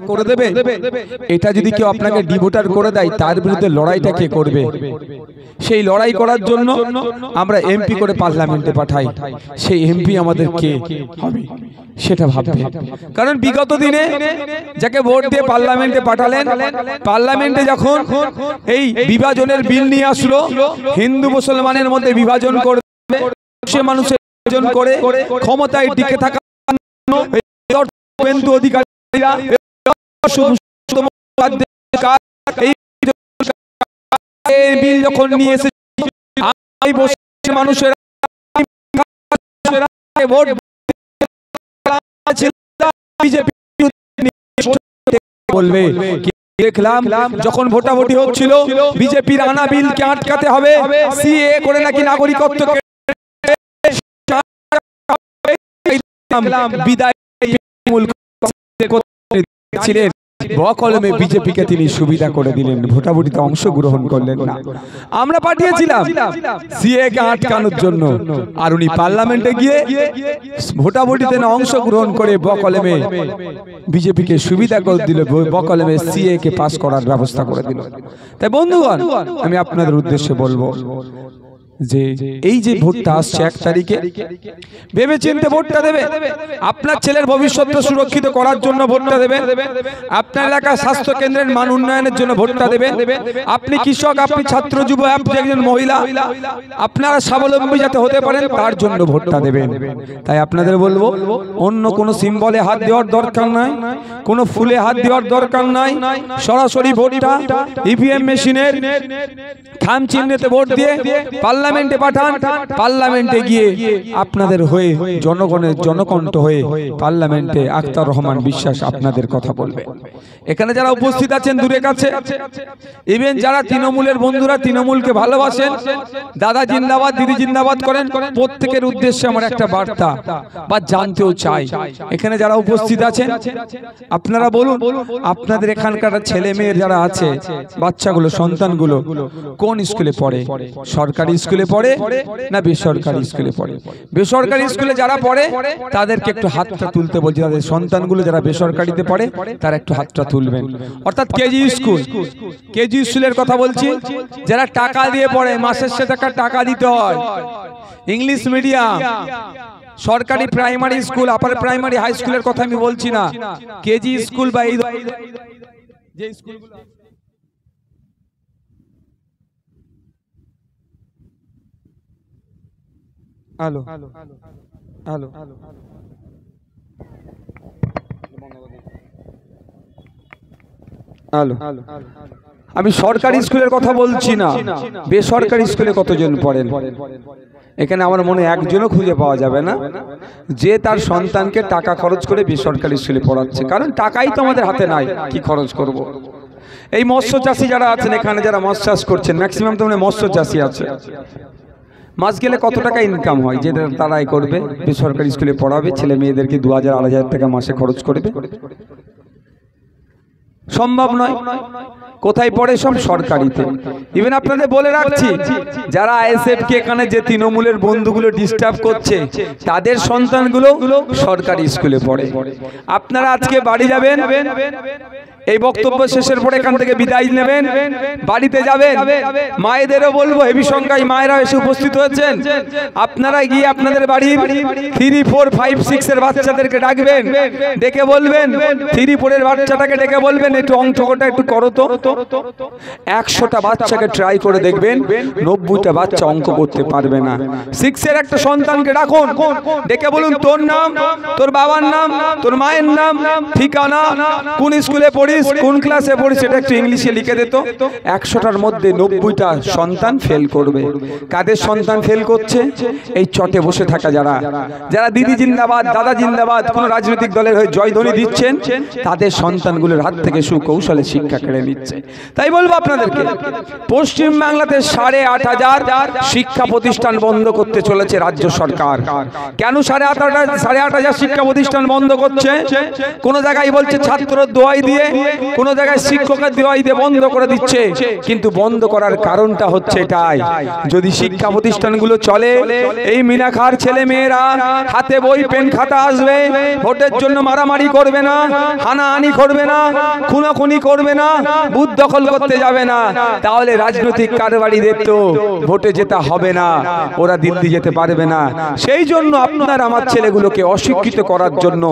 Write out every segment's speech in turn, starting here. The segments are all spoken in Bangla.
করে দেবে। এটা যদি কেউ আপনাকে ডিভোটার করে দেয়, তার বিরুদ্ধে লড়াইটা কে করবে? সেই লড়াই করার জন্য আমরা এমপি করে পার্লামেন্টে পাঠাই। সেই এমপি আমাদের কে হবে সেটা ভাববে। কারণ বিগত দিনে যাকে ভোট দিয়ে পার্লামেন্টে পাঠালেন, পার্লামেন্টে যখন এই বিভাজনের বিল নিয়ে আসলো, হিন্দু মুসলমানের মধ্যে বিভাজন করবে, সে মানুষের বিভাজন করে ক্ষমতায় টিকে থাকা অধিকারীরা এই বিল যখন নিয়ে এসে মানুষের ভোট বলবে। দেখলাম যখন ভোটাভুটি হচ্ছিল, বিজেপির আনা বিলকে আটকাতে হবে, সিএ করে নাকি নাগরিকত্ব বিদায় ছিলেন, বকলমে বিজেপিকে তিনি সুবিধা করে দিলেন, ভোটাভুটিতে অংশগ্রহণ করলেন না। আমরা পাঠিয়েছিলাম সিএ কে আটকানোর জন্য, আর উনি পার্লামেন্টে গিয়ে ভোটাভুটিতে না অংশগ্রহণ করে বকলমে বিজেপিকে সুবিধা করে দিল, বকলমে সিএ কে পাস করার ব্যবস্থা করে দিল। তাই বন্ধুগণ, আমি আপনাদের উদ্দেশ্যে বলবো যে এই যে ভোটটা আসছে 1 তারিখে, ভেবে চিন্তে ভোটটা দেবে। আপনার ছেলের ভবিষ্যৎ সুরক্ষিত করার জন্য ভোটটা দেবেন, আপনার এলাকার স্বাস্থ্য কেন্দ্রের মান উন্নয়নের জন্য ভোটটা দেবেন। আপনি কৃষক, আপনি ছাত্র, যুব, আপনি একজন মহিলা, আপনারা স্বাবলম্বী যাতে হতে পারেন তার জন্য ভোটটা দেবেন। তাই আপনাদের বলবো, অন্য কোনো সিম্বলে হাত দেওয়ার দরকার নাই, কোনো ফুলে হাত দেওয়ার দরকার নাই। সরাসরি ভোটটা ইভিএম মেশিনের থাম চিহ্নেতে ভোট দিয়ে পার্লামেন্টে পাঠান। পার্লামেন্টে গিয়ে আপনাদের হয়ে জনগণের জনকণ্ঠ হয়ে পার্লামেন্টে আখতার রহমান বিশ্বাস আপনাদের কথা বলবে। এখানে যারা উপস্থিত আছেন দূরে কাছে, ইভেন যারা তৃণমূলের বন্ধুরা তৃণমূলকে ভালোবাসেন, দাদা জিন্দাবাদ, দিদি জিন্দাবাদ করেন, প্রত্যেকের উদ্দেশ্যে আমার একটা বার্তা বা জানতেও চাই, এখানে যারা উপস্থিত আছেন আপনারা বলুন, আপনাদের এখানকার ছেলে মেয়ের যারা আছে, বাচ্চাগুলো, সন্তানগুলো কোন স্কুলে পড়ে? সরকারি স্কুলে পড়ে না বেসরকারি স্কুলে পড়ে? বেসরকারি স্কুলে যারা পড়ে তাদেরকে একটু হাতটা তুলতে বলছি। তাদের সন্তানগুলো যারা বেসরকারিতে পড়ে তারা একটু হাতটা তুলবেন। অর্থাৎ কেজি স্কুলের কথা বলছি, যারা টাকা দিয়ে পড়ে, মাসের শেষে টাকা দিতে হয়। ইংলিশ মিডিয়াম, সরকারি primary school, upper primary, high স্কুলের কথা আমি বলছি না, কেজি স্কুল বা এই যে স্কুলগুলো। হ্যালো হ্যালো হ্যালো, আমি সরকারি স্কুলের কথা বলছি না, বেসরকারি স্কুলে কতজন পড়েন? এখানে আমার মনে একজনও খুঁজে পাওয়া যাবে না যে তার সন্তানকে টাকা খরচ করে বেসরকারি স্কুলে পড়াচ্ছে। কারণ টাকাই তো আমাদের হাতে নাই, কি খরচ করব। এই মৎস্য চাষী যারা আছেন, এখানে যারা মাছ চাষ করছেন, ম্যাক্সিমাম তো মৎস্য চাষী আছে। মাস গেলে কত টাকা ইনকাম হয় যে তারাই করবে? বেসরকারি স্কুলে পড়াবে, ছেলে মেয়েদেরকে 2000-2500 টাকা মাসে খরচ করবে? সম্ভব নয়। কোথায় পড়ে? সব সরকারিতে। ইভেন আপনাদের বলে রাখছি, যারা আইএসএফ কে এখানে যে তৃণমূলের বন্ধুগুলো ডিস্টার্ব করছে, তাদের সন্তানগুলো সরকারি স্কুলে পড়ে। আপনারা আজকে বাড়ি যাবেন, এই বক্তব্য শেষের পরে এখান থেকে বিদায় নেবেন, বাড়িতে যাবেন, মায়েদেরও বলবো, হেভি সংখ্যায় মায়েরা এসে উপস্থিত হয়েছেন, আপনারা গিয়ে আপনাদের বাড়ির 3, 4, 5, 6 এর বাচ্চাদেরকে ডাকবেন, ডেকে বলবেন, 3, 4 এর বাচ্চাটাকে ডেকে বলবেন, একটু অঙ্কটা একটু করো তো। 100টা বাচ্চাকে ট্রাই করে দেখবেন, 90টা বাচ্চা অঙ্ক করতে পারবে না। 6 এর একটা সন্তানকে ডাকুন, ডেকে বলুন, তোর নাম, তোর বাবার নাম, তোর মায়ের নাম, ঠিকানা, কোন স্কুলে পড়িস, কোন ক্লাসে পড়িস, এটা একটু ইংলিশে লিখে দিত। 100টার মধ্যে 90টা সন্তান ফেল করবে। কাদের সন্তান ফেল করছে? এই চটে বসে থাকা যারা দিদি জিন্দাবাদ, দাদা জিন্দাবাদ, কোন রাজনৈতিক দলের হয়ে জয়ধ্বনি দিচ্ছেন, তাদের সন্তানগুলোর হাত থেকে সুকৌশলে শিক্ষা কেড়ে নিচ্ছে। তাই বলবো আপনাদেরকে, পশ্চিম বাংলাতে 8,500 শিক্ষা প্রতিষ্ঠান বন্ধ করতে চলেছে রাজ্য সরকার। কেন 8,500 শিক্ষা প্রতিষ্ঠান বন্ধ করছে? কোন জায়গায় বলছে ছাত্র দোয়াই দিয়ে কোন জায়গায় শিক্ষকের দেওয়াইতে বন্ধ করে দিচ্ছে। কিন্তু বন্ধ করার কারণটা হচ্ছে এটাই, যদি শিক্ষা প্রতিষ্ঠানগুলো চলে, এই মিনাখার ছেলে মেয়েরা হাতে বই পেন খাতা আসবে, ভোটের জন্য মারামারি করবে না, হানাহানি করবে না, খুনাখুনি করবে না, বুথ দখল করতে যাবে না, তাহলে রাজনৈতিক কারবারিদের তো ভোটে যেতে হবে না, ওরা দিল্লি যেতে পারবে না। সেই জন্য আপনার আমার ছেলেগুলোকে অশিক্ষিত করার জন্য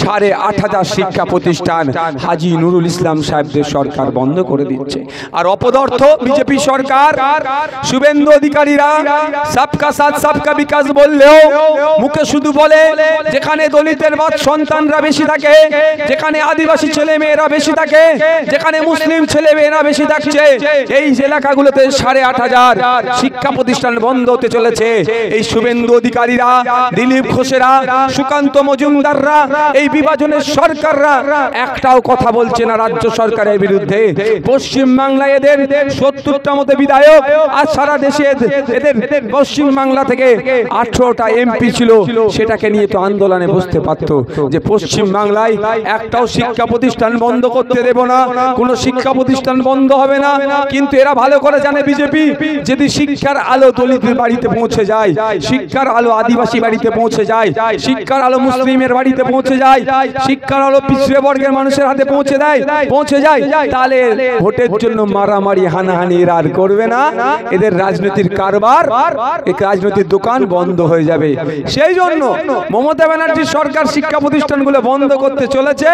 8,500 শিক্ষা প্রতিষ্ঠান হাজী নুরুল ইসলাম সাহেবদের সরকার বন্ধ করে দিচ্ছে। আর অপদার্থ বিজেপি সরকার, শুভেন্দু অধিকারীরা সবকা সাথ সবকা বিকাশ বললেও মুখে শুধু বলে যেখানে দলিতের বাদ সন্তানরা বেশি থাকে, যেখানে আদিবাসী ছেলে মেয়েরা বেশি থাকে, যেখানে মুসলিম ছেলে মেয়েরা বেশি থাকছে, এই এলাকাগুলোতে 8,500 শিক্ষা প্রতিষ্ঠান বন্ধ হতে চলেছে। এই শুভেন্দু অধিকারীরা, দিলীপ ঘোষেরা, সুকান্ত মজুমদাররা, এই বিভাজনের সরকাররা একটাও কথা বলছে না রাজ্য সরকারের বিরুদ্ধে। পশ্চিম বাংলায় এদের 70টা মতো বিধায়ক, আর সারা দেশে এদের পশ্চিম বাংলা থেকে 18টা এমপি ছিল, সেটাকে নিয়ে তো আন্দোলনে বসতে পারত যে পশ্চিম বাংলায় একটাও শিক্ষা প্রতিষ্ঠান বন্ধ করতে দেব না, কোনো শিক্ষা প্রতিষ্ঠান বন্ধ হবে না। কিন্তু এরা ভালো করে জানে বিজেপি, যদি শিক্ষার আলো দলিতের বাড়িতে পৌঁছে যায়, শিক্ষার আলো আদিবাসী বাড়িতে পৌঁছে যায়, শিক্ষার আলো মুসলিমের বাড়িতে পৌঁছে যায়, শিক্ষার আলো পিছড়ে বর্গের মানুষের হাতে পৌঁছে যায়, তাহলে ভোটের জন্য মারামারি হানাহানি এরা আর করবে না, এদের রাজনীতির কারবার, এই রাজনৈতিক দোকান বন্ধ হয়ে যাবে। সেই জন্য মমতা ব্যানার্জির সরকার শিক্ষা প্রতিষ্ঠানগুলো বন্ধ করতে চলেছে,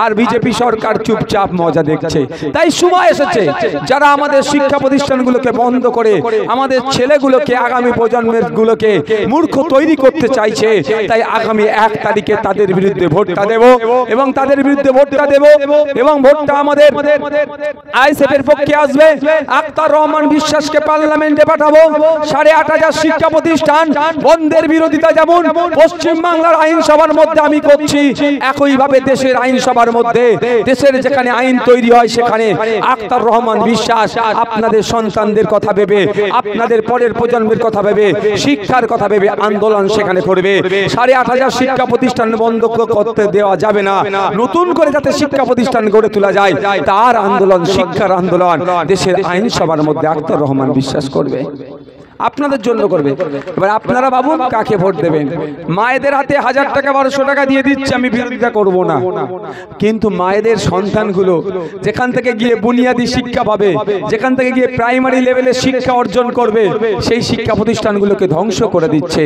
আর বিজেপি সরকার চুপচাপ মজা দেখছে। তাই সময় এসেছে, যারা আমাদের শিক্ষা প্রতিষ্ঠানগুলোকে বন্ধ করে আমাদের ছেলেগুলোকে, আগামী প্রজন্মের গুলোকে মূর্খ তৈরি করতে চাইছে, তাই আগামী 1 তারিখে তাদের বিরুদ্ধে ভোটটা দেব, এবং তাদের বিরুদ্ধে ভোটটা দেব, এবং ভোটটা আমাদের আইএসএফ এর পক্ষে আসবে। আখতার রহমান বিশ্বাসকে পার্লামেন্টে পাঠাবো। 8,500 শিক্ষা প্রতিষ্ঠান বন্ধের বিরোধিতা যেমন পশ্চিম বাংলার আইনসভার মধ্যে আমি করছি, একইভাবে দেশের আইনসভার মধ্যে, দেশের যেখানে আইন তৈরি হয় সেখানে আখতার রহমান বিশ্বাস আপনাদের সন্তানদের কথা ভেবে, আপনাদের পরের প্রজন্মের কথা ভেবে, শিক্ষার কথা ভেবে আন্দোলন সেখানে করবে। 8,500 শিক্ষা প্রতিষ্ঠান বন্ধ করতে দেওয়া যাবে না, নতুন করে যাতে শিক্ষা প্রতিষ্ঠান গড়ে তোলা যায় তার আন্দোলন, শিক্ষার আন্দোলন দেশের আইনসভার মধ্যে আখতার রহমান বিশ্বাস করবে, আপনাদের জন্য করবে। এবার আপনারা ভাবুন কাকে ভোট দেবেন। মায়েদের হাতে 1000 টাকা 1200 টাকা দিয়ে দিচ্ছে, আমি বিরোধিতা করব না, কিন্তু মায়েদের সন্তানগুলো যেখান থেকে গিয়ে বুনিয়াদী শিক্ষা পাবে, যেখান থেকে গিয়ে প্রাইমারি লেভেলের শিক্ষা অর্জন করবে, সেই শিক্ষা প্রতিষ্ঠানগুলোকে ধ্বংস করে দিচ্ছে।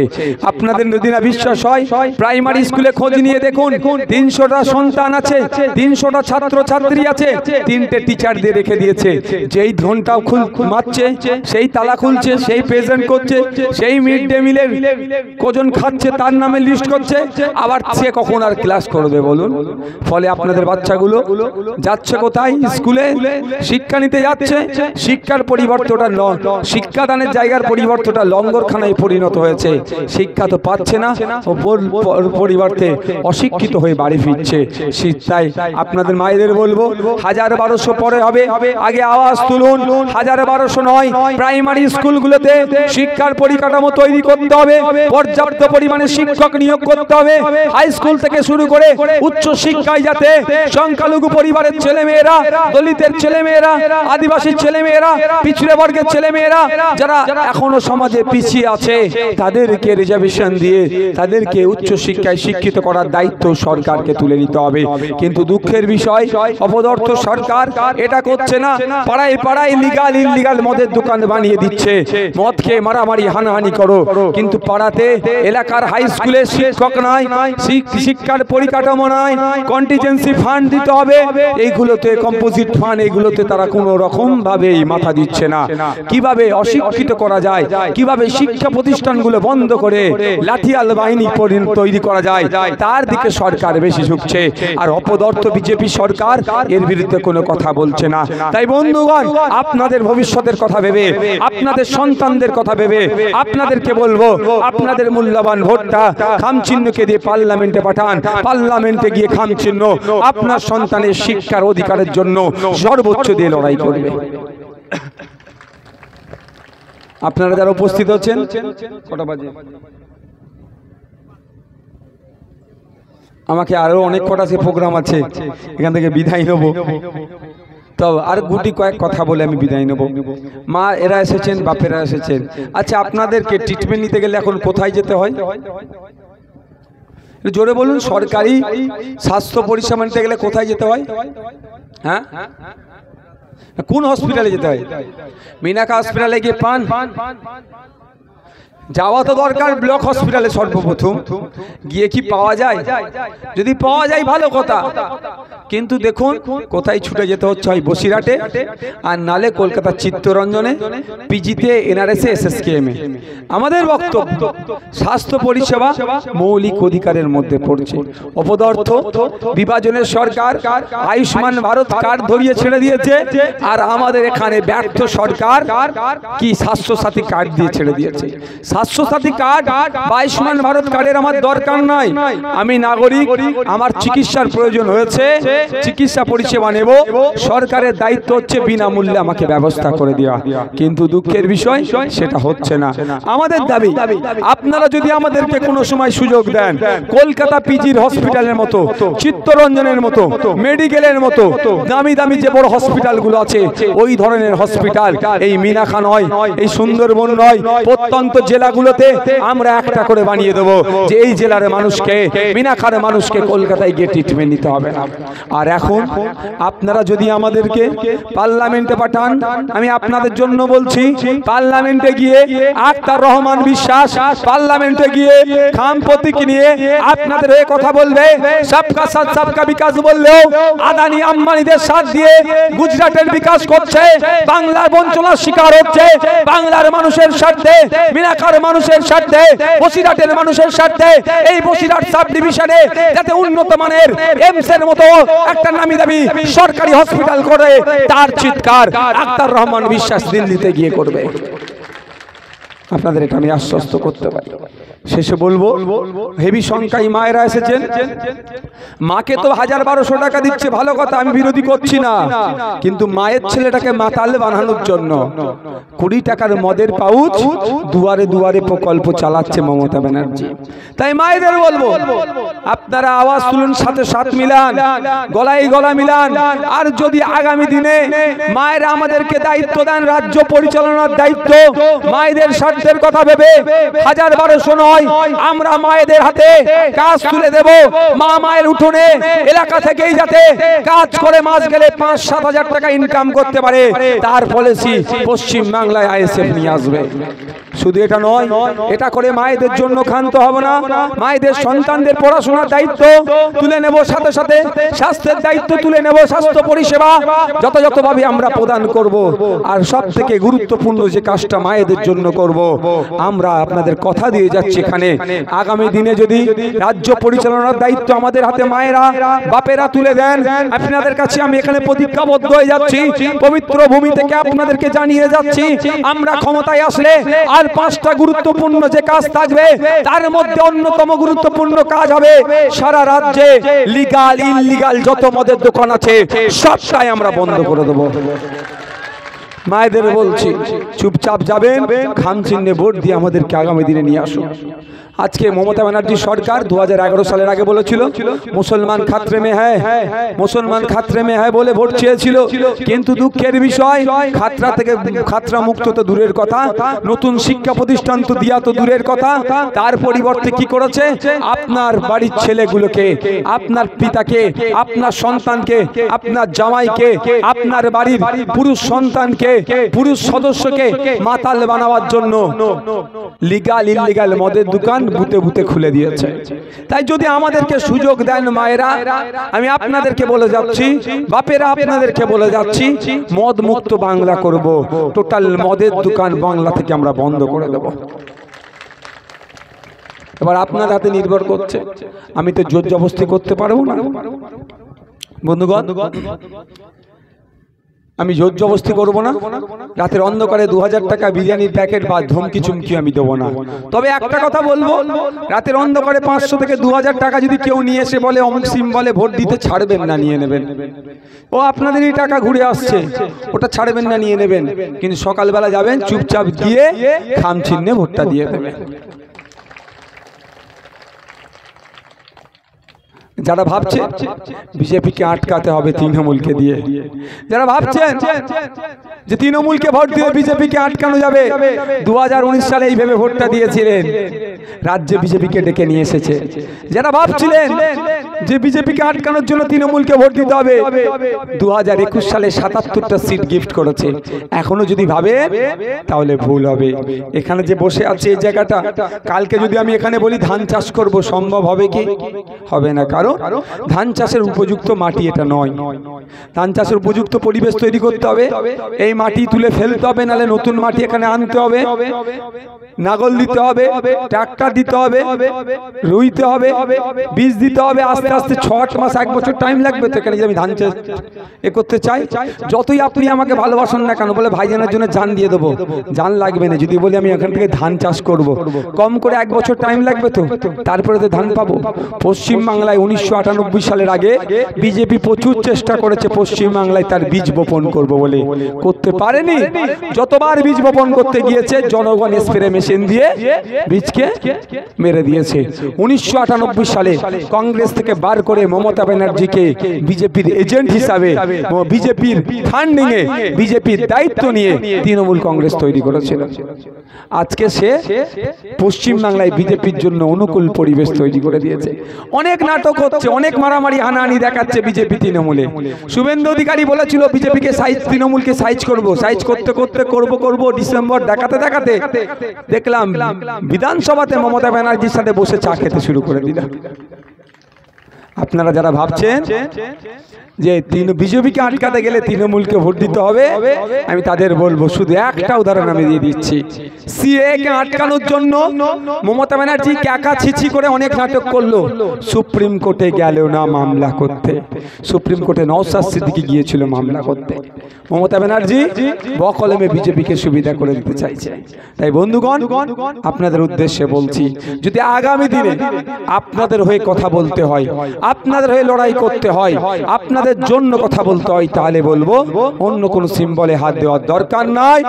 আপনাদের যদি না বিশ্বাস হয়, প্রাইমারি স্কুলে খোঁজ নিয়ে দেখুন, 300টা সন্তান আছে, 300টা ছাত্র ছাত্রী আছে, 3টে টিচার দিয়ে রেখে দিয়েছে, যেই ঘন্টা মারছে, সেই তালা খুলছে, সেই প্রেজেন্ট করছে, সেই মিড ডে মিলের কজন খাচ্ছে তার নামে লিস্ট করছে, আবার সে কখন আর ক্লাস করবে বলুন। ফলে আপনাদের বাচ্চাগুলো যাচ্ছে কোথায়? স্কুলে শিক্ষা নিতে যাচ্ছে, শিক্ষার পরিবর্তনটা শিক্ষাদানের জায়গার পরিবর্তনটা লঙ্গরখানায় পরিণত হয়েছে। শিক্ষা তো পাচ্ছে না, ও পরিবর্তে অশিক্ষিত হয়ে বাড়ি ফিরছে। তাই আপনাদের মায়েদের বলবো, 1000-1200 পরে হবে, আগে আওয়াজ তুলুন। 1000-1200 নয়, প্রাইমারি স্কুলগুলোতে শিক্ষার পরিকাঠামো তৈরি করতে হবে, পর্যাপ্ত পরিমাণে শিক্ষক নিয়োগ করতে হবে। হাই স্কুল থেকে শুরু করে উচ্চ শিক্ষায় যাতে সংখ্যালঘু পরিবারের ছেলেমেয়েরা, দলিতের ছেলেমেয়েরা, আদিবাসী ছেলেমেয়েরা, পিছড়ে বর্গের ছেলেমেয়েরা যারা এখনো সমাজে পিছিয়ে আছে, তাদেরকে রিজার্ভেশন দিয়ে তাদেরকে উচ্চ শিক্ষায় শিক্ষিত করার দায়িত্ব সরকারকে তুলে নিতে হবে। কিন্তু দুঃখের বিষয়, অপদার্থ সরকার এটা করছে না। পাড়ায় পাড়ায় লিগাল ইললিগাল মদের দোকান বানিয়ে দিচ্ছে, মদ খেয়ে মারামারি হানাহানি করো, কিন্তু পাড়াতে এলাকার হাই স্কুলে শিক্ষক নাই, শিক্ষার পরিকাঠামো নাই, কন্টিজেন্সি ফান্ড দিতে হবে, এইগুলোতে কম্পোজিট ফান্ড, এইগুলোতে তারা কোনো রকম ভাবেই মাথা দিচ্ছে না। কিভাবে অশিক্ষিত করা যায়, কিভাবে শিক্ষা প্রতিষ্ঠানগুলো বন্ধ করে লাঠিয়াল বাহিনী তৈরি করা যায়, তার দিকে সরকার বেশি ঝুঁকছে। আর অপদার্থ বিজেপি সরকার এর বিরুদ্ধে কোনো কথা বলছে না। তাই বন্ধুগণ, আপনাদের ভবিষ্যতের কথা ভেবে, আপনাদের সন্তানদের কথা ভেবে আপনাদেরকে বলবো, আপনাদের মূল্যবান ভোটটা খাম চিহ্নকে দিয়ে পার্লামেন্টে পাঠান। পার্লামেন্টে গিয়ে খাম চিহ্ন আপনার সন্তানের শিক্ষার অধিকারের জন্য সর্বোচ্চ দিয়ে লড়াই করবে। আপনারা যারা উপস্থিত হচ্ছেন, কটা বাজে? আমাকে আরো অনেক কটা সে প্রোগ্রাম আছে, এখান থেকে বিদায় নেব। তো আর গুটি কয়েক কথা বলে আমি বিদায় নেব। মা এরা এসেছেন, বাপেরা এসেছেন। আচ্ছা, আপনাদেরকে ট্রিটমেন্ট নিতে গেলে এখন কোথায় যেতে হয়? জোরে বলুন। সরকারি স্বাস্থ্য পরিষেবা নিতে গেলে কোথায় যেতে হয়? হ্যাঁ, কোন হসপিটালে যেতে হয়? মিনাকা হসপিটালে গিয়ে পান? যাওয়া তো দরকার ব্লক হসপিটালে সর্বপ্রথম। গিয়ে কি পাওয়া যায়? যদি পাওয়া যায় ভালো কথা, কিন্তু দেখুন কোথায় ছুটে যেতে হচ্ছে, হয় বসিরহাটে, আর নালে কলকাতার চিত্তরঞ্জনে, পিজিতে, এনআরএসে, এসএসকেএমে। আমাদের বক্তব্য, স্বাস্থ্য পরিষেবা মৌলিক অধিকারের মধ্যে পড়ছে। অপদার্থ বিভাজনের সরকার আয়ুষ্মান ভারত কার্ড ধরিয়ে ছেড়ে দিয়েছে, আর আমাদের এখানে ব্যর্থ সরকার কি স্বাস্থ্য সাথী কার্ড দিয়ে ছেড়ে দিয়েছে। স্বাস্থ্য সাথী কার্ড বা আয়ুষ্মান ভারত কার্ডের আমার দরকার নাই। আমি নাগরিক, আমার চিকিৎসার প্রয়োজন হয়েছে, চিকিৎসা পরিষেবা নেব, সরকারের দায়িত্ব হচ্ছে বিনামূল্যে আমাকে ব্যবস্থা করে দেওয়া। কিন্তু দুঃখের বিষয় সেটা হচ্ছে না। আমাদের দাবি, আপনারা যদি আমাদেরকে কোনো সময় সুযোগ দেন, কলকাতা পিজির হসপিটালের মতো, চিত্তরঞ্জনের মতো, মেডিকেলের মতো দামি দামি যে বড় হসপিটালগুলো আছে, ওই ধরনের হসপিটাল এই মিনাখা নয়, এই সুন্দরবন নয়, প্রত্যন্ত জেলাগুলোতে আমরা একটা করে বানিয়ে দেবো, যে এই জেলার মানুষকে, মিনাখার মানুষকে কলকাতায় গিয়ে ট্রিটমেন্ট নিতে হবে না। আর এখন আপনারা যদি আমাদেরকে পার্লামেন্টে পাঠান, আমি আপনাদের জন্য বলছি, পার্লামেন্টে গিয়ে আক্তার রহমান বিশ্বাস পার্লামেন্টে গিয়ে খাম প্রতীক নিয়ে আপনাদের এই কথা বলবে, সবকা সাথ সবকা বিকাশ বললেও আদানি আম্বানিদের সাথ দিয়ে গুজরাটের বিকাশ করছে, বাংলার বঞ্চনার শিকার হচ্ছে। বাংলার মানুষের স্বার্থে, মিনাখার মানুষের স্বার্থে, বসিরহাটের মানুষের স্বার্থে, এই বসিরহাট সাব ডিভিশনে যাতে উন্নত মানের এমস এর মতো একটা নামি দামি সরকারি হসপিটাল করে, তার চিৎকার আক্তার রহমান বিশ্বাস দিল্লিতে গিয়ে করবে। আপনাদের এটা আমি আশ্বস্ত করতে পারি। শেষে বলবো, হেভি সংখ্যায় মায়েরা এসেছেন। মাকে তো 1000-1200 টাকা দিচ্ছে, ভালো কথা, আমি বিরোধী করছি না, কিন্তু মায়ের ছেলেটাকে মাতাল বানানোর জন্য 20 টাকার মদের পাউচ দুয়ারে দুয়ারে প্রকল্প চালাচ্ছে মমতা ব্যানার্জি। তাই মায়েদের বলবো, আপনারা আওয়াজ তুলুন, সাথে সাথ মিলান, গলায় গলা মিলান। আর যদি আগামী দিনে মায়েরা আমাদেরকে দায়িত্ব দেন, রাজ্য পরিচালনার দায়িত্ব, মায়েদের স্বার্থের কথা ভেবে 1000-1200 নয়, আমরা মায়েদের হাতে কাজ তুলে দেব। মা মায়ের উঠোনে এলাকা থেকেই যাতে কাজ করে মাস গেলে 5-7 হাজার টাকা ইনকাম করতে পারে, তার পলিসি পশ্চিম বাংলায় আইএসএফ নিয়ে আসবে। শুধু এটা নয়, এটা করে মায়েদের জন্য ক্ষান্ত হব না, মায়েদের সন্তানদের পড়াশোনার দায়িত্ব তুলে নেব, সাথে সাথে স্বাস্থ্যের দায়িত্ব তুলে নেব। স্বাস্থ্য পরিষেবা যথাযথভাবে আমরা প্রদান করব। আর সব থেকে গুরুত্বপূর্ণ যে কাজটা মায়েদের জন্য করব, আমরা আপনাদের কথা দিয়ে যাচ্ছি, এখানে আগামী দিনে যদি রাজ্য পরিচালনার দায়িত্ব আমাদের হাতে মায়েরা বাপেরা তুলে দেন, আপনাদের কাছে আমি এখানে প্রতিজ্ঞাবদ্ধ হয়ে যাচ্ছি, পবিত্র ভূমি থেকে আপনাদেরকে জানিয়ে যাচ্ছি, আমরা ক্ষমতায় আসলে আর 5টা গুরুত্বপূর্ণ যে কাজ থাকবে, তার মধ্যে অন্যতম গুরুত্বপূর্ণ কাজ হবে সারা রাজ্যে লিগাল ইললিগাল যত মদের দোকান আছে সবটাই আমরা বন্ধ করে দেব। মায়েদের বলছি, চুপচাপ যাবেন, খাম চিহ্নে ভোট দিয়ে আমাদেরকে আগামী দিনে নিয়ে আসুন। আজকে মমতা ব্যানার্জি সরকার 2011 সালের আগে বলেছিল মুসলমান খাতরে মে হ্যায়, মুসলমান খাতরে মে হ্যায় বলে ভোট চেয়েছিল, কিন্তু দুঃখের বিষয় খাতরা থেকে খাতরা মুক্ত তো দূরের কথা, নতুন শিক্ষা প্রতিষ্ঠান তো দিয়া তো দূরের কথা, তার পরিবর্তে কি করেছে, আপনার বাড়ির ছেলেগুলোকে, আপনার পিতাকে, আপনার সন্তানকে, আপনার জামাইকে, আপনার বাড়ির পুরুষ সন্তানকে, পুরুষ সদস্যকে মাতাল বানাবার জন্য লিগাল ইললিগাল মদের দোকান বুতে বুতে খুলে দিয়েছে। তাই যদি আমাদেরকে সুযোগ দেন মায়েরা, আমি আপনাদেরকে বলে যাচ্ছি, বাপেরা আপনাদেরকে বলে যাচ্ছি, মদ মুক্ত বাংলা করব, টোটাল মদের দোকান বাংলা থেকে আমরা বন্ধ করে দেব। এবার আপনার হাতে নির্ভর করছে, আমি তো জোর জবরদস্তি করতে পারবো না বন্ধুগণ, আমি জোর জবরদস্তি করবো না, রাতের অন্ধকারে 2000 টাকা বিরিয়ানির প্যাকেট বা ধমকি চুমকি আমি দেবো না। তবে একটা কথা বলবো, রাতের অন্ধকারে 500 থেকে 2000 টাকা যদি কেউ নিয়ে এসে বলে অমুক সিম বলে ভোট দিতে, ছাড়বেন না, নিয়ে নেবেন। ও আপনাদেরই টাকা ঘুরে আসছে, ওটা ছাড়বেন না, নিয়ে নেবেন, কিন্তু সকালবেলা যাবেন, চুপচাপ গিয়ে খাম চিহ্নে ভোটটা দিয়ে দেবেন। যারা ভাবছেন বিজেপিকে আটকাতে হবে তৃণমূলকে দিয়ে, যারা ভাবছেন যে তৃণমূলকে ভোট দিয়ে বিজেপিকে আটকানো যাবে, 2019 সালে এই ভেবে ভোটটা দিয়েছিলেন, রাজ্যে বিজেপিকে ডেকে নিয়ে এসেছে। যারা ভাবছিলেন যে বিজেপিকে আটকানোর জন্য তৃণমূলকে ভোট দিতে হবে, 2021 সালে 77টা সিট গিফট করেছে। এখনো যদি ভাবে তাহলে ভুল হবে। এখানে যে বসে আছে এই জায়গাটা, কালকে যদি আমি এখানে বলি ধান চাষ করব, সম্ভব হবে কি? হবে না। কারণ ধান চাষের উপযুক্ত মাটি এটা নয়। ধান চাষের উপযুক্ত পরিবেশ তৈরি করতে হবে, এই মাটি তুলে ফেলতে হবে, নালে নতুন মাটি এখানে আনতে হবে, নাগল দিতে হবে, ট্রাক্টর দিতে হবে, রুইতে হবে, বীজ দিতে হবে, আস্তে আস্তে 6 মাস 1 বছর টাইম লাগবে। তো এখানে যদি আমি ধান চাষ করতে চাই, যতই আপনি আমাকে ভালোবাসেন না কেন, বলে ভাইজানের জন্য জান দিয়ে দেবো, জান লাগবে না। যদি বলি আমি এখান থেকে ধান চাষ করব, কম করে 1 বছর টাইম লাগবে, তো তারপরে তো ধান পাবো। পশ্চিমবাংলায় 1998 সালের আগে বিজেপি প্রচুর চেষ্টা করেছে পশ্চিমবাংলায় তার বীজ বপন করব বলে, করতে পারেনি। যতবার বীজ বপন করতে গিয়েছে, জনগণ স্প্রে মেশিন দিয়ে বীজকে মেরে দিয়েছে। 1998 সালে কংগ্রেস থেকে বার করে মমতা ব্যানার্জিকে বিজেপির এজেন্ট হিসাবে, বিজেপির ফান্ডিং এ, বিজেপির দায়িত্ব নিয়ে তৃণমূল কংগ্রেস তৈরি করেছিল। আজকে সে পশ্চিমবাংলায় বিজেপির জন্য অনুকূল পরিবেশ তৈরি করে দিয়েছে। অনেক নাটক হচ্ছে, অনেক মারামারি হানাহানি দেখাচ্ছে বিজেপি তৃণমূলে। শুভেন্দু অধিকারী বলেছিল বিজেপিকে সাইজ, তৃণমূলকে সাইজ করব, সাইজ করতে করতে করব ডিসেম্বর দেখাতে দেখাতে দেখলাম বিধানসভাতে মমতা ব্যানার্জির সাথে বসে চা খেতে শুরু করে দিল। আপনারা যারা ভাবছেন যে বিজেপিকে আটকাতে গেলে তৃণমূলকে ভোট দিতে হবে, আমি তাদের বলবো, শুধু একটা উদাহরণ আমি দিয়ে দিচ্ছি। সিএ কে আটকানোর জন্য মমতা ব্যানার্জি একা ছিছি করে অনেক নাটক করলো, সুপ্রিম কোর্টে গেল না মামলা করতে। সুপ্রিম কোর্টে নওশাদ সিদ্দিকী গিয়েছিল মামলা করতে। মমতা ব্যানার্জি বকলমে বিজেপিকে সুবিধা করে দিতে চাইছে। তাই বন্ধুগণ, আপনাদের উদ্দেশ্যে বলছি, যদি আগামী দিনে আপনাদের হয়ে কথা বলতে হয়, আপনাদের হয়ে লড়াই করতে হয়, আপনাদের জন্য কথা বলতে হয়, তাহলে বলবো অন্য কোন সিম্বলে হাত দেওয়ার দরকার নাই।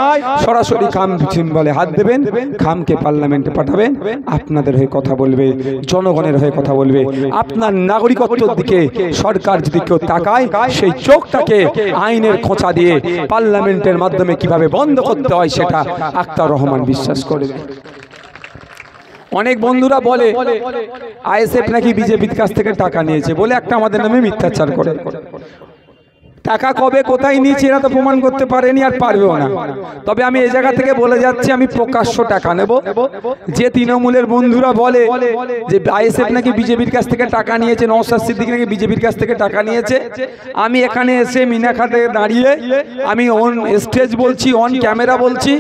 সরাসরি খাম সিম্বলে হাত দেবেন, খামকে পার্লামেন্টে পাঠাবেন, আপনাদের হয়ে কথা বলবে, জনগণের হয়ে কথা বলবে। আপনার নাগরিকত্বের দিকে সরকার যদি কেউ তাকায়, সেই চোখটাকে আইনের খোঁচা দিয়ে পার্লামেন্টের মাধ্যমে কিভাবে বন্ধ করতে হয় সেটা আখতার রহমান বিশ্বাস করবে। অনেক বন্ধুরা বলে আইএসএফ নাকি বিজেপির কাছ থেকে টাকা নিয়েছে বলে একটা আমাদের নামে মিথ্যাচার করে। টাকা কবে কোথায় নিয়েছে এরা তো প্রমাণ করতে পারেনি, আর পারবেও না। তবে আমি এই জায়গা থেকে বলে যাচ্ছি, আমি প্রকাশ্য টাকা নেব। যে তৃণমূলের বন্ধুরা বলে যে আইএসএফ নাকি বিজেপির কাছ থেকে টাকা নিয়েছে, নওশাদ সিদ্দিকী নাকি বিজেপির কাছ থেকে টাকা নিয়েছে, আমি এখানে এসে মিনাখাতে দাঁড়িয়ে আমি অন স্টেজ বলছি, অন ক্যামেরা বলছি,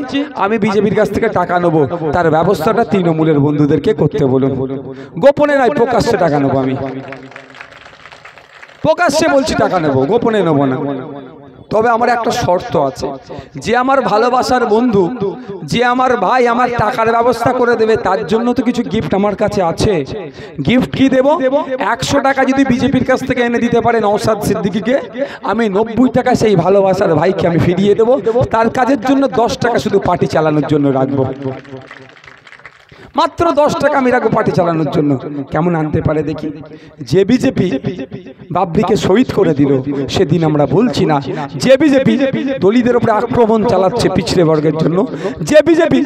আমি বিজেপির কাছ থেকে টাকা নেব, তার ব্যবস্থাটা তৃণমূলের বন্ধুদেরকে করতে বলুন। গোপনে নয়, প্রকাশ্যে টাকা নেব। আমি প্রকাশ্যে বলছি টাকা নেব, গোপনে নেব না। তবে আমার একটা শর্ত আছে, যে আমার ভালোবাসার বন্ধু, যে আমার ভাই আমার টাকার ব্যবস্থা করে দেবে, তার জন্য তো কিছু গিফট আমার কাছে আছে। গিফট কি দেব? 100 টাকা যদি বিজেপির কাছ থেকে এনে দিতে পারে নওশাদ সিদ্দিকীকে, আমি 90 টাকা সেই ভালোবাসার ভাইকে আমি ফিরিয়ে দেব। তার কাজের জন্য 10 টাকা শুধু পার্টি চালানোর জন্য রাখবো। মাত্র 10 টাকা আমি রাখবো পার্টি চালানোর জন্য। কেমন আনতে পারে দেখি। যে বিজেপি বাবরিকে শহীদ করে দিল, সেদিন আমরা বলছি না। যে বিজেপি দলিতদের উপরে আক্রমণ চালাচ্ছে পিছড়ে বর্গের জন্য, যে বিজেপি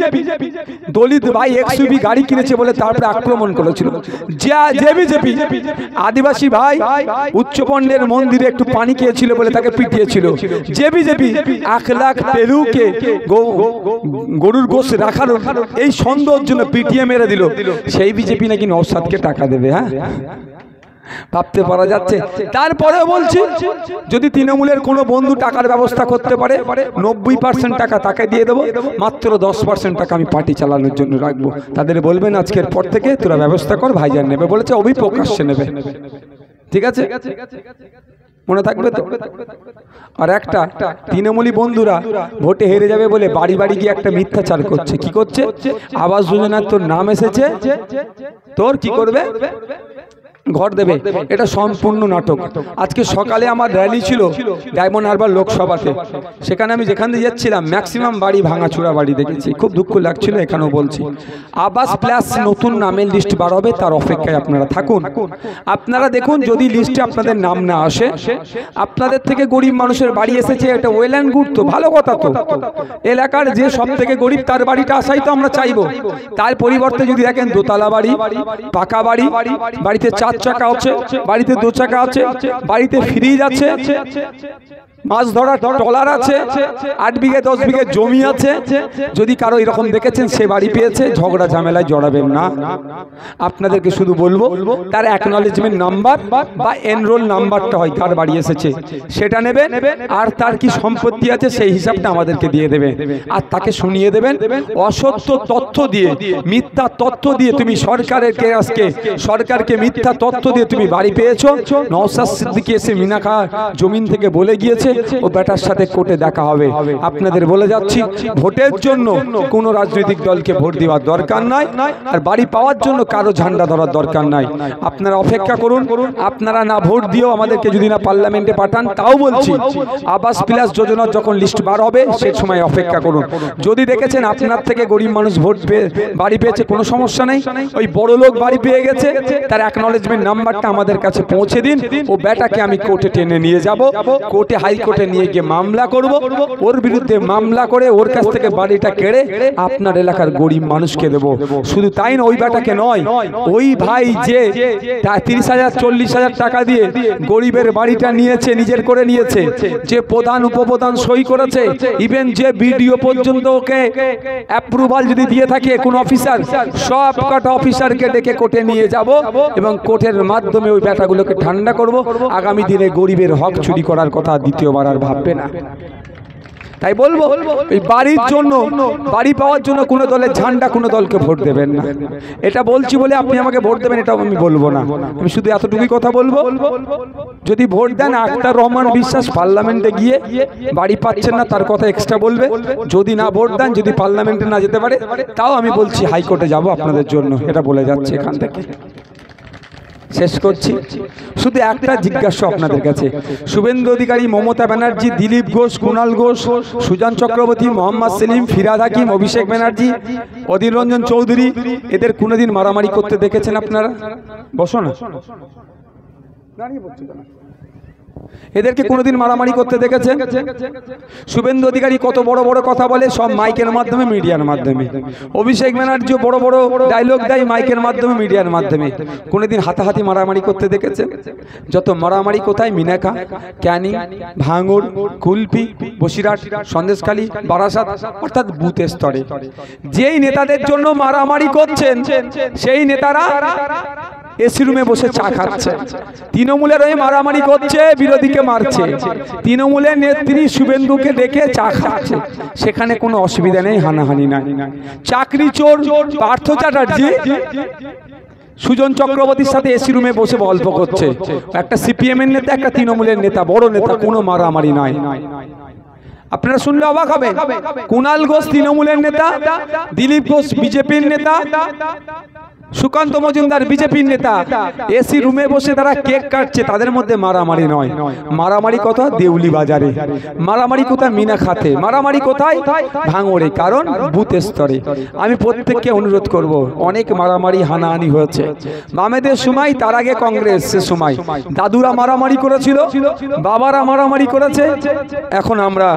দলিত ভাই এক্সইউভি গাড়ি কিনেছে বলে তারপরে আক্রমণ করেছিল, যে বিজেপি আদিবাসী ভাই উচ্চপণ্ডের মন্দিরে একটু পানি খেয়েছিল বলে তাকে পিটিয়েছিল, যে বিজেপি 1 লাখ পেলুকে গরুর গোশ রাখার এই সন্দেহের জন্য পিটিয়ে মেরে দিল, সেই বিজেপি নাকি নওশাদকে টাকা দেবে। হ্যাঁ, ভাবতে পারা যাচ্ছে। তারপরেও বলছি, যদি তৃণমূলের কোনো বন্ধু টাকার ব্যবস্থা করতে পারে, 90% টাকা তাকে দিয়ে দেবো, মাত্র 10% টাকা আমি পার্টি চালানোর জন্য রাখবো। তাদের বলবেন আজকের পর থেকে তোরা ব্যবস্থা কর, ভাইজান নেবে বলেছে, অভিপ্রকাশ্যে নেবে। ঠিক আছে, মনে থাকবে তো। আর একটা তৃণমূলী বন্ধুরা ভোটে হেরে যাবে বলে বাড়ি বাড়ি গিয়ে একটা মিথ্যাচার করছে। কি করছে? আবাস যোজনার তোর নাম এসেছে, তোর কি করবে, ঘর দেবে, এটা সম্পূর্ণ নাটক। আজকে সকালে আমার র্যালি ছিল ডায়মন্ড হারবার লোকসভাতে, সেখানে আমি যেখান দিয়ে যাচ্ছিলাম ম্যাক্সিমাম বাড়ি ভাঙাচোরা বাড়ি দেখেছি, খুব দুঃখ লাগছিল। এখানেও বলছি আবাস প্লাস নতুন নামের লিস্ট বার হবে, তার অপেক্ষায় আপনারা থাকুন। আপনারা দেখুন যদি লিস্টে আপনাদের নাম না আসে, আপনাদের থেকে গরিব মানুষের বাড়ি এসেছে, এটা ওয়েল অ্যান্ড গুড, তো ভালো কথা। তো এলাকার যে সব থেকে গরিব তার বাড়িটা আসাই তো আমরা চাইবো। তার পরিবর্তে যদি দেখেন দোতলা বাড়ি, পাকা বাড়ি, বাড়িতে 4 চাকা আছে, বাড়িতে 2 চাকা আছে, বাড়িতে ফ্রিজ আছে, মাছ ধরার ট্রলার আছে, 8 বিঘে 10 বিঘে জমি আছে, যদি কারো এরকম দেখেছেন সে বাড়ি পেয়েছে, ঝগড়া ঝামেলায় জড়াবেন না। আপনাদেরকে শুধু বলবো তার অ্যাকনলেজমেন্ট নাম্বার বা এনরোল নাম্বারটা হয় তার বাড়ি এসেছে সেটা নেবেন, আর তার কি সম্পত্তি আছে সেই হিসাবটা আমাদেরকে দিয়ে দেবেন, আর তাকে শুনিয়ে দেবেন। অসত্য তথ্য দিয়ে, মিথ্যা তথ্য দিয়ে তুমি সরকারকে মিথ্যা তথ্য দিয়ে তুমি বাড়ি পেয়েছো। নওশাদ সিদ্দিকী এসে মিনাখা জমিন থেকে বলে গিয়েছে ও বেটার সাথে কোর্টে দেখা হবে। আপনাদের বলে যাচ্ছি ভোটের জন্য কোনো রাজনৈতিক দলকে ভোট দেওয়ার দরকার নাই, আর বাড়ি পাওয়ার জন্য কারো ঝান্ডা ধরার দরকার নাই। আপনারা অপেক্ষা করুন, আপনারা না ভোট দিয়েও আমাদেরকে যদি না পার্লামেন্টে পাঠান, তাও বলছি আবাস প্লাস যোজনার যখন লিস্ট বার হবে সেই সময় অপেক্ষা করুন। যদি দেখেছেন আপনার থেকে গরিব মানুষ ভোট পেয়ে বাড়ি পেয়েছে, কোনো সমস্যা নেই, ওই বড় লোক বাড়ি পেয়ে গেছে, তার অ্যাকনলেজমেন্ট নাম্বারটা আমাদের কাছে পৌঁছে দিন, ও বেটাকে আমি কোর্টে টেনে নিয়ে যাব, কোর্টে হাইকোর্টে নিয়ে গিয়ে মামলা করব, ওর বিরুদ্ধে মামলা করে ওর কাছ থেকে বাড়িটা কেড়ে আপনার এলাকার গরিব মানুষকে দেব। শুধু তাই না, ওই বেটাকে নয়, ওই ভাই যে 30,000 40,000 টাকা দিয়ে গরিবের বাড়িটা নিয়েছে, নিজের করে নিয়েছে, যে প্রধান উপপ্রধান সই করেছে, ইভেন যে বিডিও পর্যন্ত ওকে অ্যাপ্রুভাল যদি দিয়ে থাকে কোন অফিসার, সব কটা অফিসারকে ডেকে কোর্টে নিয়ে যাব এবং কোর্টের মাধ্যমে ওই বেটাগুলোকে ঠান্ডা করব। আগামী দিনে গরিবের হক চুরি করার কথা দ্বিতীয়বার আর ভাববে না। তাই বলবো এই বাড়ির জন্য, বাড়ি পাওয়ার জন্য কোনো দলের ঝান্ডা কোনো দলকে ভোট দেবেন না। এটা বলছি বলে আপনি আমাকে ভোট দেবেন এটাও আমি বলবো না, আমি শুধু এতটুকুই কথা বলবো। যদি ভোট দেন আখতার রহমান বিশ্বাস পার্লামেন্টে গিয়ে বাড়ি পাচ্ছেন না তার কথা এক্সট্রা বলবে, যদি না ভোট দেন, যদি পার্লামেন্টে না যেতে পারে, তাও আমি বলছি হাইকোর্টে যাব আপনাদের জন্য, এটা বলে যাচ্ছে এখান থেকে। শেষ করছি, শুধু একটা জিজ্ঞাসা আপনাদের কাছে, শুভেন্দু অধিকারী, মমতা ব্যানার্জি, দিলীপ ঘোষ, কুণাল ঘোষ, সুজন চক্রবর্তী, মোহাম্মদ সেলিম, ফিরাদ হাকিম, অভিষেক ব্যানার্জি, অধীর রঞ্জন চৌধুরী, এদের কোনোদিন মারামারি করতে দেখেছেন আপনারা? বসো না, এদেরকে কোনোদিন মারামারি করতে দেখেছেন? শুভেন্দু অধিকারী কত বড় বড় কথা বলে, সব মাইকের মাধ্যমে, মিডিয়ার মাধ্যমে। অভিষেক ব্যানার্জি বড় বড় ডায়লগ দেয় মাইকের মাধ্যমে, মিডিয়ার মাধ্যমে। কোনোদিন হাতাহাতি মারামারি করতে দেখেছেন? যত মারামারি কোথায়? মিনাখা, ক্যানিং, ভাঙড়, কুলপি, বসিরহাট, সন্দেশখালী, বারাসাত, অর্থাৎ বুথ স্তরে। যেই নেতাদের জন্য মারামারি করছেন সেই নেতারা এসি রুমে বসে চা খাচ্ছে, তৃণমূলের হয়ে মারামারি করছে, বিরোধীকে মারছে, তৃণমূলের নেত্রী শুভেন্দুকে ডেকে চা খাচ্ছে, সেখানে কোনো অসুবিধা নেই, হানাহানি নাই। চাকরি চোর পার্থ চ্যাটার্জি সুজন চক্রবর্তীর সাথে এসি রুমে বসে গল্প করছে, একটা সিপিএম এর নেতা, একটা তৃণমূলের নেতা, বড় নেতা, কোনো মারামারি নাই। আপনারা শুনলে অবাক হবেন, কুণাল ঘোষ তৃণমূলের নেতা, দিলীপ ঘোষ বিজেপির নেতা, সুকান্ত মজুমদার বিজেপির নেতা, এসি রুমে বসে তারা কেক কাটছে, তাদের মধ্যে মারামারি নয়। মারামারি কোথায়? দেউলি বাজারে। মারামারি কোথায়? মিনাখাতে। মারামারি কোথায়? ভাঙড়ে। কারণ বুথ স্তরে। আমি প্রত্যেককে অনুরোধ করব, অনেক মারামারি হানাহানি হয়েছে বামেদের সময়, তার আগে কংগ্রেসের সময় দাদুরা মারামারি করেছিল, বাবারা মারামারি করেছে, এখন আমরা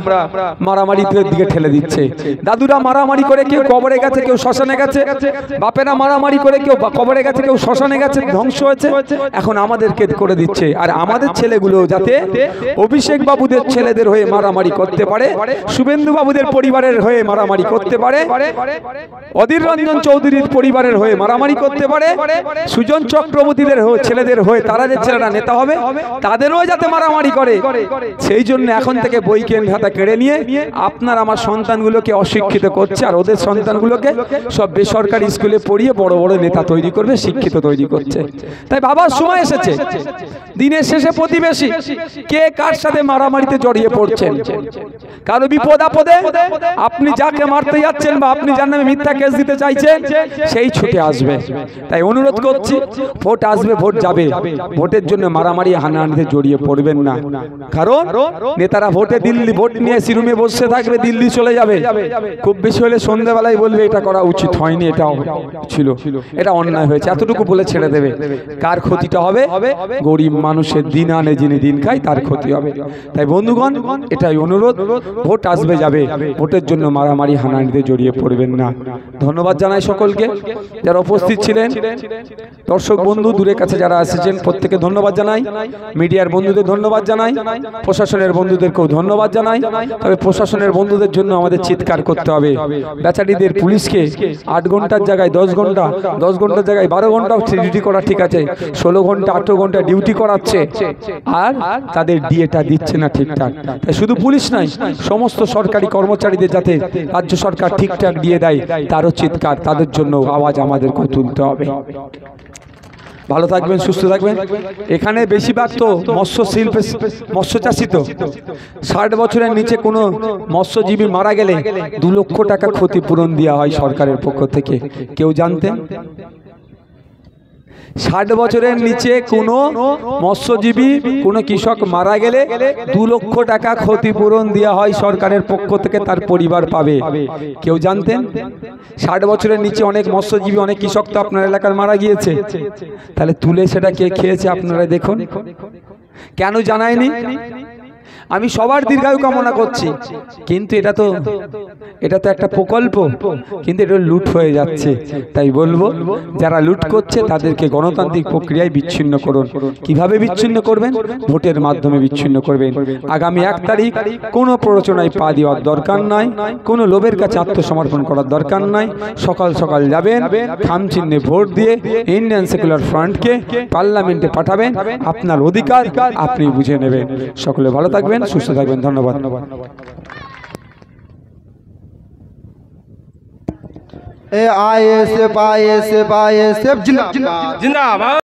মারামারির দিকে ঠেলে দিচ্ছে। দাদুরা মারামারি করে কেউ কবরে গেছে, কেউ শ্মশানে গেছে, বাপেরা মারামারি করে কেউ কবরে গেছে, কেউ শ্মশানে গেছে, ধ্বংস হয়েছে, এখন আমাদেরকে করে দিচ্ছে। আর আমাদের ছেলেগুলো যাতে অভিষেক বাবুদের ছেলেদের হয়ে মারামারি করতে পারে, শুভেন্দু বাবুদের পরিবারের হয়ে মারামারি করতে পারে, অধীর রঞ্জন চৌধুরীর পরিবারের হয়ে মারামারি করতে পারে, সুজন চক্রবর্তীদের ছেলেদের হয়ে, তারা যে ছেলেরা নেতা হবে তাদেরও যাতে মারামারি করে, সেই জন্য এখন থেকে বই কেন খাতা কেড়ে নিয়ে আপনার আমার সন্তানগুলোকে অশিক্ষিত করছে, আর ওদের সন্তানগুলোকে সব বেসরকারি স্কুলে পড়িয়ে বড় বড় নেতা তৈরি করবে, শিক্ষিত তৈরি করছে। তাই বাবার সময় এসেছে। দিনের শেষে প্রতিবেশী কে কার সাথে মারামারিতে জড়িয়ে পড়ছেন, কারো বিপদ আপদে আপনি যাকে মারতে যাচ্ছেন বা আপনি যার নামে মিথ্যা কেস দিতে চাইছেন সেই ছুটে আসবে। তাই অনুরোধ করছি, ভোট আসবে, ভোট যাবে, ভোটের জন্য মারামারি হানাহানিতে জড়িয়ে পড়বেন না। কারণ নেতারা ভোটে দিল্লি ভোট নিয়ে সিরুমে বসে থাকবে, দিল্লি চলে যাবে, খুব বেশি হলে সন্ধ্যাবেলায় বলবে এটা করা উচিত হয়নি, এটা ছিল, এটা অন্যায় হয়েছে, এতটুকু বলে ছেড়ে দেবে। কার ক্ষতিটা হবে? গরিব মানুষের, দিন আনে যিনি দিন খায় তার ক্ষতি হবে। তাই বন্ধুগণ, এটাই অনুরোধ, ভোট আসবে যাবে, ভোটের জন্য মারামারি হানাহানিতে জড়িয়ে পড়বেন না। ধন্যবাদ জানাই সকলকে যারা উপস্থিত ছিলেন, দর্শক বন্ধু দূরের কাছে যারা এসেছেন প্রত্যেকে ধন্যবাদ জানাই, মিডিয়ার বন্ধুদের ধন্যবাদ জানাই, প্রশাসনের বন্ধুদেরকেও ধন্যবাদ জানাই। তবে প্রশাসনের বন্ধুদের জন্য আমাদের চিৎকার করতে হবে। বেচারিদের পুলিশকে 8 ঘন্টার জায়গায় 10 ঘন্টা, 10 ঘন্টার জায়গায় 12 ঘন্টাও ডিউটি করা ঠিক আছে, 16 ঘন্টা 18 ঘন্টা ডিউটি করাচ্ছে, আর তাদের ডিএটা দিচ্ছে না ঠিকঠাক। তাই শুধু পুলিশ নাই, সমস্ত সরকারি কর্মচারীদের যাতে রাজ্য সরকার ঠিকঠাক দিয়ে দেয় তারও চিৎকার, তাদের জন্য আওয়াজ আমাদেরকে তুলতে হবে। ভালো থাকবেন, সুস্থ থাকবেন। এখানে বেশিরভাগ তো মৎস্য শিল্পে, মৎস্য চাষী তো 60 বছরের নিচে কোনো মৎস্যজীবী মারা গেলে 2 লক্ষ টাকা ক্ষতিপূরণ দেওয়া হয় সরকারের পক্ষ থেকে। কেউ জানতেন? 60 বছরের নিচে কোনো মৎস্যজীবী, কোনো কৃষক মারা গেলে 2 লক্ষ টাকা ক্ষতিপূরণ দেওয়া হয় সরকারের পক্ষ থেকে, তার পরিবার পাবে। কেউ জানতেন? 60 বছরের নিচে অনেক মৎস্যজীবী, অনেক কৃষক তো আপনার এলাকার মারা গিয়েছে, তাহলে তুলে সেটা কে খেয়েছে আপনারা দেখুন। কেন জানায়নি? আমি সবার দীর্ঘায়ু কামনা করছি, কিন্তু এটা তো একটা প্রকল্প, কিন্তু এটা লুট হয়ে যাচ্ছে। তাই বলবো, যারা লুট করছে তাদেরকে গণতান্ত্রিক প্রক্রিয়ায় বিচ্ছিন্ন করুন। কিভাবে বিচ্ছিন্ন করবেন? ভোটের মাধ্যমে বিচ্ছিন্ন করবেন। আগামী 1 তারিখ কোনো প্ররোচনায় পা দেওয়ার দরকার নাই, কোনো লোভের কাছে আত্মসমর্পণ করার দরকার নাই। সকাল সকাল যাবেন, খাম চিহ্নে ভোট দিয়ে ইন্ডিয়ান সেকুলার ফ্রন্টকে পার্লামেন্টে পাঠাবেন। আপনার অধিকার আপনি বুঝে নেবেন। সকলে ভালো থাকবেন, সুস্থ থাকবেন। ধন্যবাদ। ISF जिंदाबाद।